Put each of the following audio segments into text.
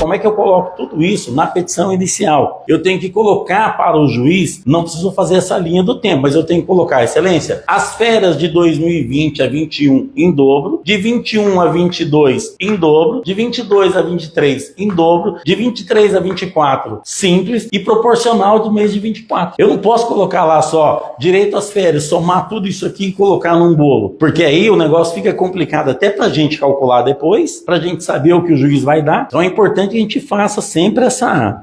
como é que eu coloco tudo isso na petição inicial? Eu tenho que colocar para o juiz, não preciso fazer essa linha do tempo, mas eu tenho que colocar, excelência, as férias de 2020 a 21 em dobro, de 21 a 22 em dobro, de 22 a 23 em dobro, de 23 a 24 simples e proporcional do mês de 24. Eu não posso colocar lá só direito às férias, somar tudo isso aqui e colocar num bolo, porque aí o negócio fica complicado até pra gente calcular depois, pra gente saber o que o juiz vai dar. Então é importante que a gente faça sempre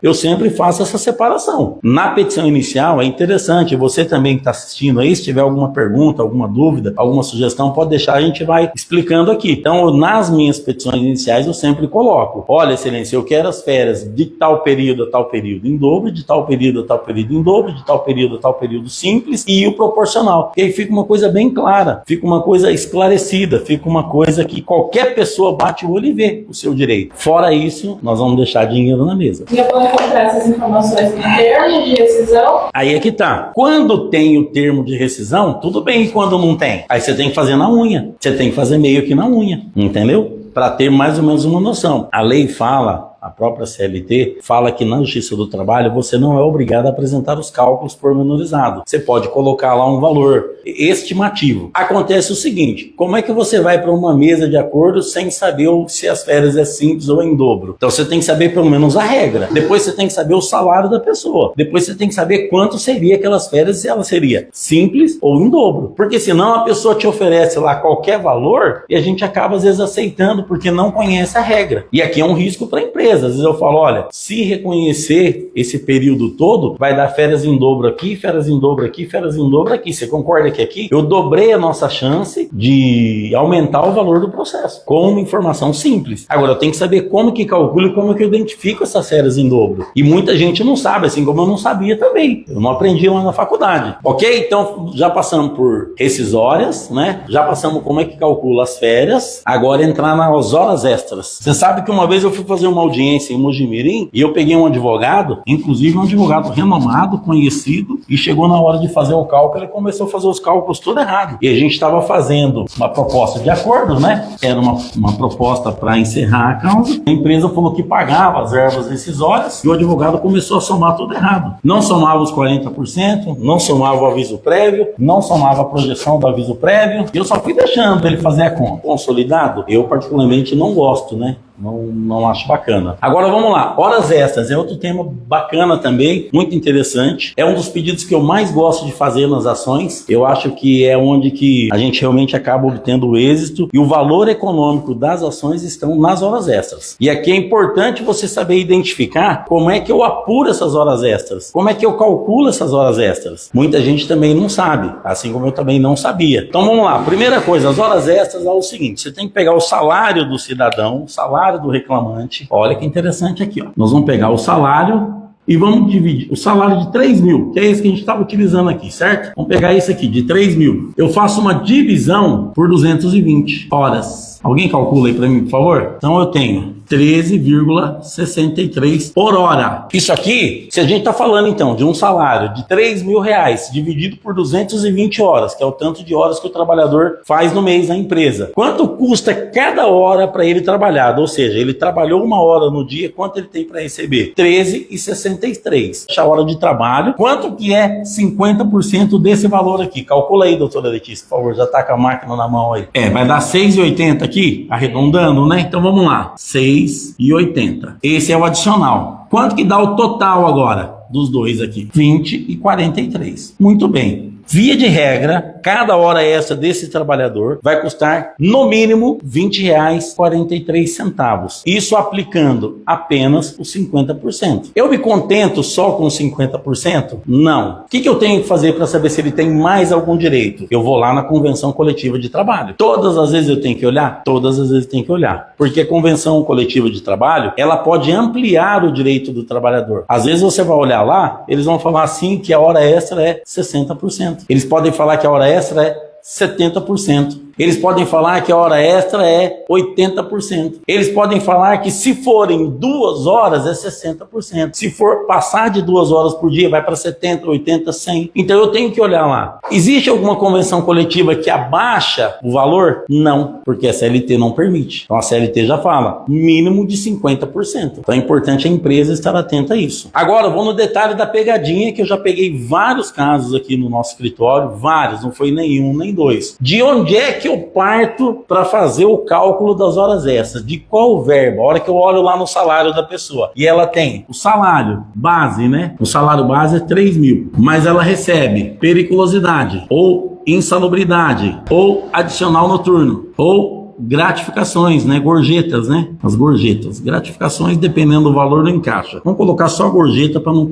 eu sempre faço essa separação. Na petição inicial é interessante, você também que está assistindo aí, se tiver alguma pergunta, alguma dúvida, alguma sugestão, pode deixar, a gente vai explicando aqui. Então, nas minhas petições iniciais, eu sempre coloco, olha, excelência, eu quero as férias de tal período a tal período em dobro, de tal período a tal período em dobro, de tal período a tal período simples e o proporcional. E aí fica uma coisa bem clara, fica uma coisa esclarecida, fica uma coisa que qualquer pessoa bate o olho e vê o seu direito. Fora isso, nós vamos deixar dinheiro na mesa. E eu vou encontrar essas informações no termo de rescisão? Aí é que tá. Quando tem o termo de rescisão, tudo bem. E quando não tem? Aí você tem que fazer na unha. Você tem que fazer meio que na unha. Entendeu? Para ter mais ou menos uma noção. A lei fala, a própria CLT fala que na Justiça do Trabalho você não é obrigado a apresentar os cálculos pormenorizados. Você pode colocar lá um valor estimativo. Acontece o seguinte, como é que você vai para uma mesa de acordo sem saber se as férias é simples ou em dobro? Então você tem que saber pelo menos a regra. Depois você tem que saber o salário da pessoa. Depois você tem que saber quanto seria aquelas férias, se ela seria simples ou em dobro. Porque senão a pessoa te oferece lá qualquer valor e a gente acaba às vezes aceitando porque não conhece a regra. E aqui é um risco para a empresa. Às vezes eu falo, olha, se reconhecer esse período todo, vai dar férias em dobro aqui, férias em dobro aqui, férias em dobro aqui. Você concorda que aqui eu dobrei a nossa chance de aumentar o valor do processo com uma informação simples. Agora, eu tenho que saber como que calculo e como que eu identifico essas férias em dobro. E muita gente não sabe, assim como eu não sabia também. Eu não aprendi lá na faculdade. Ok? Então, já passamos por rescisórias, né? Já passamos como é que calcula as férias. Agora, entrar nas horas extras. Você sabe que uma vez eu fui fazer uma audiência em Mojimirim e eu peguei um advogado, inclusive um advogado renomado, conhecido, e chegou na hora de fazer o cálculo, ele começou a fazer os cálculos tudo errado. E a gente estava fazendo uma proposta de acordo, né? Era uma proposta para encerrar a causa. A empresa falou que pagava as verbas rescisórias e o advogado começou a somar tudo errado. Não somava os 40%, não somava o aviso prévio, não somava a projeção do aviso prévio. E eu só fui deixando ele fazer a conta. Consolidado, eu particularmente não gosto, né? Não acho bacana. Agora vamos lá, horas extras é outro tema bacana também, muito interessante. É um dos pedidos que eu mais gosto de fazer nas ações. Eu acho que é onde que a gente realmente acaba obtendo o êxito e o valor econômico das ações estão nas horas extras. E aqui é importante você saber identificar como é que eu apuro essas horas extras, como é que eu calculo essas horas extras. Muita gente também não sabe, assim como eu também não sabia. Então vamos lá, primeira coisa, as horas extras é o seguinte, você tem que pegar o salário do cidadão, o salário do reclamante. Olha que interessante aqui, ó. Nós vamos pegar o salário e vamos dividir o salário de 3 mil, que é esse que a gente estava utilizando aqui, certo? Vamos pegar esse aqui, de 3 mil. Eu faço uma divisão por 220 horas. Alguém calcula aí para mim, por favor? Então eu tenho 13,63 por hora. Isso aqui, se a gente está falando então de um salário de 3 mil reais dividido por 220 horas, que é o tanto de horas que o trabalhador faz no mês na empresa. Quanto custa cada hora para ele trabalhar? Ou seja, ele trabalhou uma hora no dia, quanto ele tem para receber? 13,63. A hora de trabalho. Quanto que é 50% desse valor aqui? Calcula aí, doutora Letícia, por favor, já tá com a máquina na mão aí. Vai dar 6,80 aqui, arredondando, né? Então vamos lá. 6,80. Esse é o adicional. Quanto que dá o total agora dos dois aqui? 20,43. Muito bem. Via de regra, cada hora extra desse trabalhador vai custar, no mínimo, R$ 20,43. Isso aplicando apenas os 50%. Eu me contento só com 50%? Não. O que eu tenho que fazer para saber se ele tem mais algum direito? Eu vou lá na convenção coletiva de trabalho. Todas as vezes eu tenho que olhar? Todas as vezes eu tenho que olhar. Porque a convenção coletiva de trabalho, ela pode ampliar o direito do trabalhador. Às vezes você vai olhar lá, eles vão falar assim que a hora extra é 60%. Eles podem falar que a hora extra é 70%. Eles podem falar que a hora extra é 80%. Eles podem falar que se forem 2 horas é 60%. Se for passar de 2 horas por dia, vai para 70, 80, 100. Então eu tenho que olhar lá. Existe alguma convenção coletiva que abaixa o valor? Não, porque a CLT não permite. Então a CLT já fala, mínimo de 50%. Então é importante a empresa estar atenta a isso. Agora, vou no detalhe da pegadinha, que eu já peguei vários casos aqui no nosso escritório, vários, não foi nenhum nem dois. De onde é que eu parto para fazer o cálculo das horas extras? De qual verba? A hora que eu olho lá no salário da pessoa e ela tem o salário base, né? O salário base é 3 mil, mas ela recebe periculosidade, ou insalubridade, ou adicional noturno, ou gratificações, né? Gorjetas, né? As gorjetas. Gratificações, dependendo do valor, não encaixa. Vamos colocar só gorjeta para não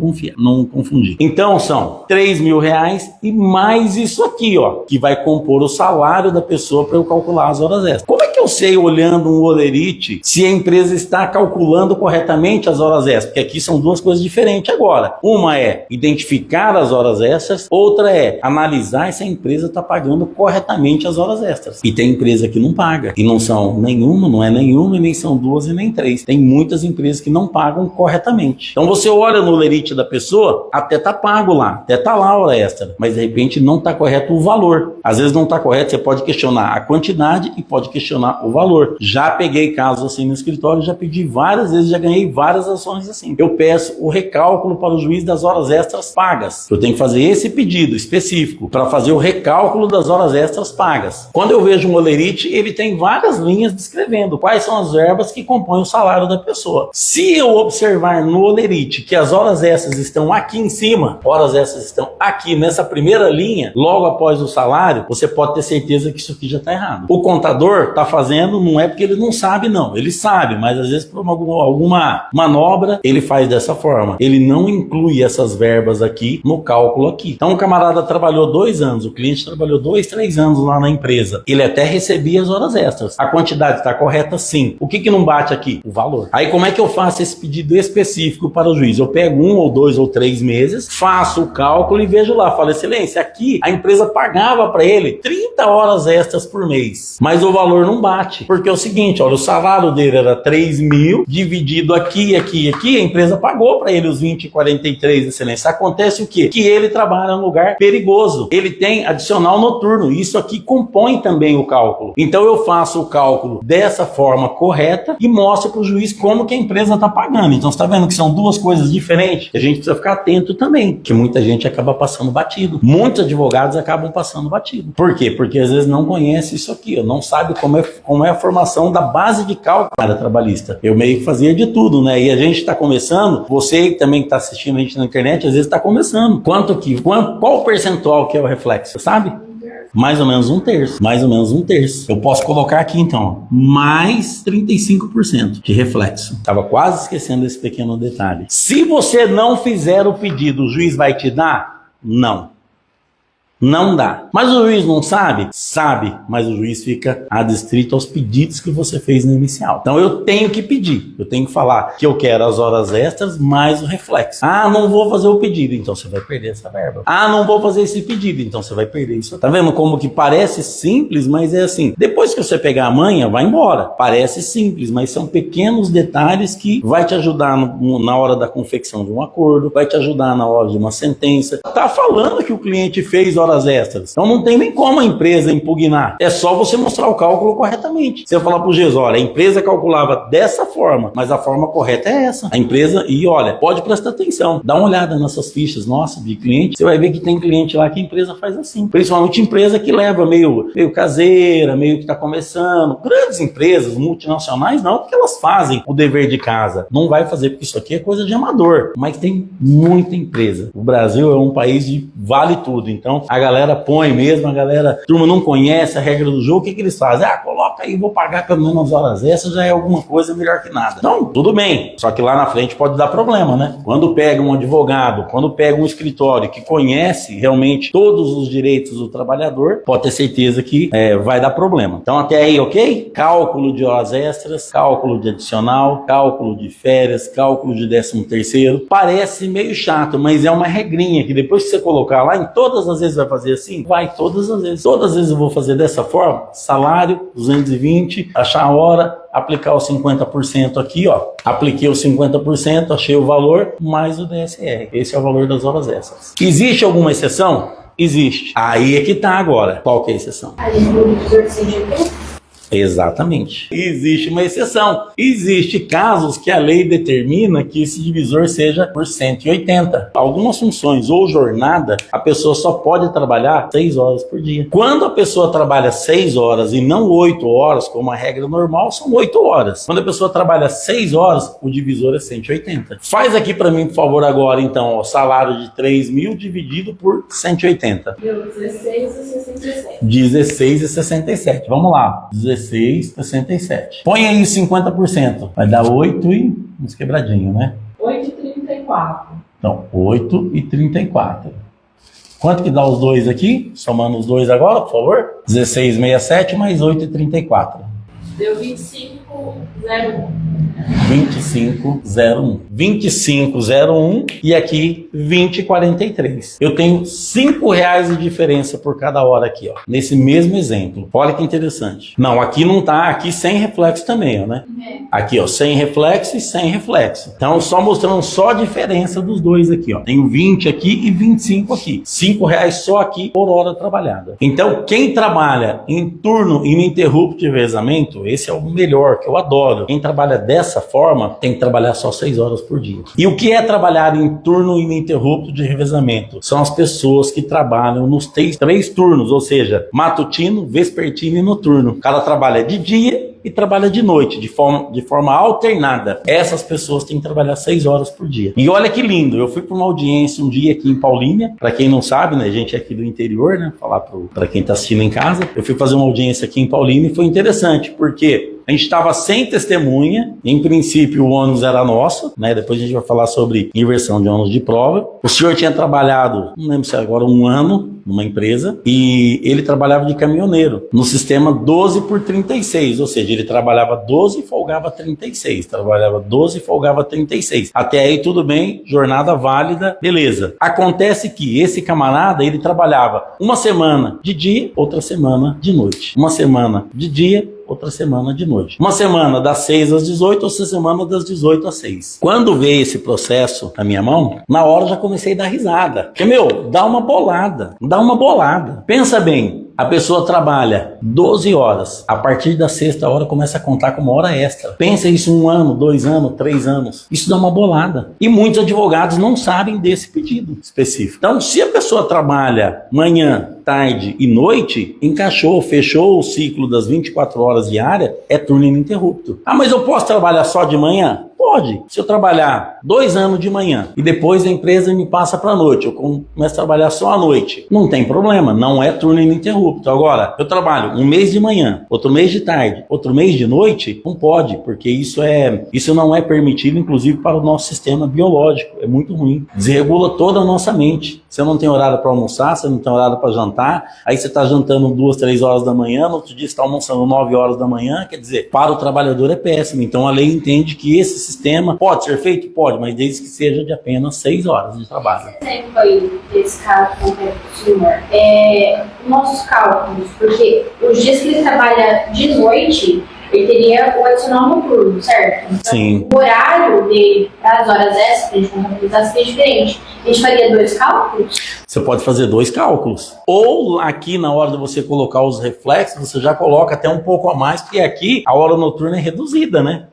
confundir. Então, são 3 mil reais e mais isso aqui, ó, que vai compor o salário da pessoa para eu calcular as horas extras. Como é que eu sei, olhando um Olerite, se a empresa está calculando corretamente as horas extras? Porque aqui são duas coisas diferentes agora. Uma é identificar as horas extras, outra é analisar se a empresa está pagando corretamente as horas extras. E tem empresa que não paga. E não são nenhuma, não é nenhuma, e nem são 2 e nem 3. Tem muitas empresas que não pagam corretamente. Então você olha no Olerite da pessoa, até tá pago lá, até tá lá a hora extra, mas de repente não tá correto o valor. Às vezes não tá correto, você pode questionar a quantidade e pode questionar o valor. Já peguei casos assim no escritório, já pedi várias vezes, já ganhei várias ações assim. Eu peço o recálculo para o juiz das horas extras pagas. Eu tenho que fazer esse pedido específico para fazer o recálculo das horas extras pagas. Quando eu vejo um Olerite, ele tem várias linhas descrevendo quais são as verbas que compõem o salário da pessoa. Se eu observar no Olerite que as horas extras estão aqui em cima, horas extras estão aqui nessa primeira linha, logo após o salário, você pode ter certeza que isso aqui já está errado. O contador está fazendo, não é porque ele não sabe não, ele sabe, mas às vezes por alguma manobra ele faz dessa forma. Ele não inclui essas verbas aqui no cálculo aqui. Então o camarada trabalhou 2 anos, o cliente trabalhou 2, 3 anos lá na empresa, ele até recebia as horas extras. A quantidade está correta? Sim. O que não bate aqui? O valor. Aí como é que eu faço esse pedido específico para o juiz? Eu pego 1 ou 2 ou 3 meses, faço o cálculo e vejo lá, falo, excelência, aqui a empresa pagava para ele 30 horas extras por mês, mas o valor não bate, porque é o seguinte, olha, o salário dele era 3 mil, dividido aqui, aqui, aqui, a empresa pagou para ele os 20,43, excelência. Acontece o quê? Que ele trabalha em um lugar perigoso, ele tem adicional noturno, isso aqui compõe também o cálculo. Então eu faço o cálculo dessa forma correta e mostro para o juiz como que a empresa está pagando. Então você está vendo que são duas coisas diferentes, que a gente precisa ficar atento também, que muita gente acaba passando batido. Muitos advogados acabam passando batido. Por quê? Porque às vezes não conhece isso aqui, não sabe como é a formação da base de cálculo da área trabalhista. Eu meio que fazia de tudo, né? E a gente está começando, você também que está assistindo a gente na internet, às vezes está começando. Qual o percentual que é o reflexo, sabe? Mais ou menos 1/3. Mais ou menos 1/3. Eu posso colocar aqui então, mais 35% de reflexo. Estava quase esquecendo esse pequeno detalhe. Se você não fizer o pedido, o juiz vai te dar? Não. Não dá. Mas o juiz não sabe? Sabe, mas o juiz fica adstrito aos pedidos que você fez no inicial. Então eu tenho que pedir, eu tenho que falar que eu quero as horas extras mais o reflexo. Ah, não vou fazer o pedido, então você vai perder essa verba. Ah, não vou fazer esse pedido, então você vai perder isso. Tá vendo como que parece simples, mas é assim. Depois que você pegar a manha, vai embora. Parece simples, mas são pequenos detalhes que vai te ajudar na hora da confecção de um acordo, vai te ajudar na hora de uma sentença. Tá falando que o cliente fez horas extras. Então não tem nem como a empresa impugnar. É só você mostrar o cálculo corretamente. Você vai falar pro juiz, olha, a empresa calculava dessa forma, mas a forma correta é essa. A empresa, e olha, pode prestar atenção. Dá uma olhada nessas fichas nossas de cliente. Você vai ver que tem cliente lá que a empresa faz assim. Principalmente empresa que leva meio caseira, meio que está começando. Grandes empresas, multinacionais, não, porque elas fazem o dever de casa. Não vai fazer, porque isso aqui é coisa de amador. Mas tem muita empresa. O Brasil é um país de vale tudo. Então, a galera põe mesmo, turma não conhece a regra do jogo, o que eles fazem? Ah, coloca coloca e vou pagar pelo menos horas extras, já é alguma coisa melhor que nada. Então, tudo bem. Só que lá na frente pode dar problema, né? Quando pega um advogado, quando pega um escritório que conhece realmente todos os direitos do trabalhador, pode ter certeza que vai dar problema. Então, até aí, ok? Cálculo de horas extras, cálculo de adicional, cálculo de férias, cálculo de 13º. Parece meio chato, mas é uma regrinha que depois que você colocar lá, em todas as vezes vai fazer assim? Vai, todas as vezes. Todas as vezes eu vou fazer dessa forma. Salário, 220, achar a hora, aplicar os 50% aqui, ó. Apliquei os 50%, achei o valor, mais o DSR. Esse é o valor das horas extras. Existe alguma exceção? Existe. Aí é que tá agora. Qual que é a exceção? Exatamente. Existe uma exceção. Existe casos que a lei determina que esse divisor seja por 180. Algumas funções ou jornada, a pessoa só pode trabalhar 6 horas por dia. Quando a pessoa trabalha 6 horas e não 8 horas, como a regra normal, são 8 horas. Quando a pessoa trabalha 6 horas, o divisor é 180. Faz aqui para mim, por favor, agora, então, o salário de 3.000 dividido por 180. Deu 16,67. 16,67. Vamos lá. 16,67. Põe aí 50%. Vai dar 8 e uns quebradinho, né? 8,34. Então, 8,34. Quanto que dá os dois aqui? Somando os dois agora, por favor. 16,67 mais 8,34. Deu 25,01. 25,01. 25,01 e aqui 20,43. Eu tenho R$5 de diferença por cada hora aqui, ó. Nesse mesmo exemplo. Olha que interessante. Não, aqui não tá, aqui sem reflexo também, ó, né? Aqui, ó, sem reflexo e sem reflexo. Então, só mostrando só a diferença dos dois aqui, ó. Tenho 20 aqui e 25 aqui. R$5 só aqui por hora trabalhada. Então, quem trabalha em turno ininterrupto de revezamento, esse é o melhor, que eu adoro. Quem trabalha dessa forma, tem que trabalhar só 6 horas por dia. E o que é trabalhar em turno ininterrupto de revezamento? São as pessoas que trabalham nos três turnos, ou seja, matutino, vespertino e noturno. O cara trabalha de dia e trabalha de noite, de forma alternada. Essas pessoas têm que trabalhar 6 horas por dia. E olha que lindo, eu fui para uma audiência um dia aqui em Paulínia. Para quem não sabe, né, a gente é aqui do interior, né, falar para quem está assistindo em casa. Eu fui fazer uma audiência aqui em Paulínia e foi interessante, porque a gente estava sem testemunha. Em princípio, o ônus era nosso, né? Depois a gente vai falar sobre inversão de ônus de prova. O senhor tinha trabalhado, não lembro se agora, 1 ano numa empresa, e ele trabalhava de caminhoneiro no sistema 12/36, ou seja, ele trabalhava 12 e folgava 36, trabalhava 12 e folgava 36. Até aí tudo bem, jornada válida, beleza. Acontece que esse camarada, ele trabalhava uma semana de dia, outra semana de noite. Uma semana de dia, outra semana de noite. Uma semana das 6 às 18, outra semana das 18 às 6. Quando veio esse processo na minha mão, na hora eu já comecei a dar risada. Porque, dá uma bolada. Dá uma bolada. Pensa bem, a pessoa trabalha 12 horas. A partir da 6ª hora começa a contar como hora extra. Pensa isso 1 ano, 2 anos, 3 anos. Isso dá uma bolada. E muitos advogados não sabem desse pedido específico. Então, se a pessoa trabalha manhã, tarde e noite, encaixou, fechou o ciclo das 24 horas diárias, é turno ininterrupto. Ah, mas eu posso trabalhar só de manhã? Pode. Se eu trabalhar 2 anos de manhã e depois a empresa me passa para a noite, eu começo a trabalhar só à noite, não tem problema, não é turno ininterrupto. Agora, eu trabalho 1 mês de manhã, outro mês de tarde, outro mês de noite, não pode, porque isso não é permitido, inclusive para o nosso sistema biológico, é muito ruim. Desregula toda a nossa mente. Você não tem horário para almoçar, você não tem horário para jantar, aí você está jantando 2, 3 horas da manhã, no outro dia você está almoçando 9 horas da manhã, quer dizer, para o trabalhador é péssimo. Então a lei entende que esse sistema pode ser feito? Pode, mas desde que seja de apenas 6 horas de trabalho. Esse exemplo aí desse caso concreto do senhor, nossos cálculos, porque os dias que ele trabalha de noite, ele teria o adicional noturno, certo? Então, sim. O horário dele para as horas extras, a gente contabilizar, seria diferente. A gente faria 2 cálculos? Você pode fazer 2 cálculos. Ou aqui na hora de você colocar os reflexos, você já coloca até um pouco a mais, porque aqui a hora noturna é reduzida, né?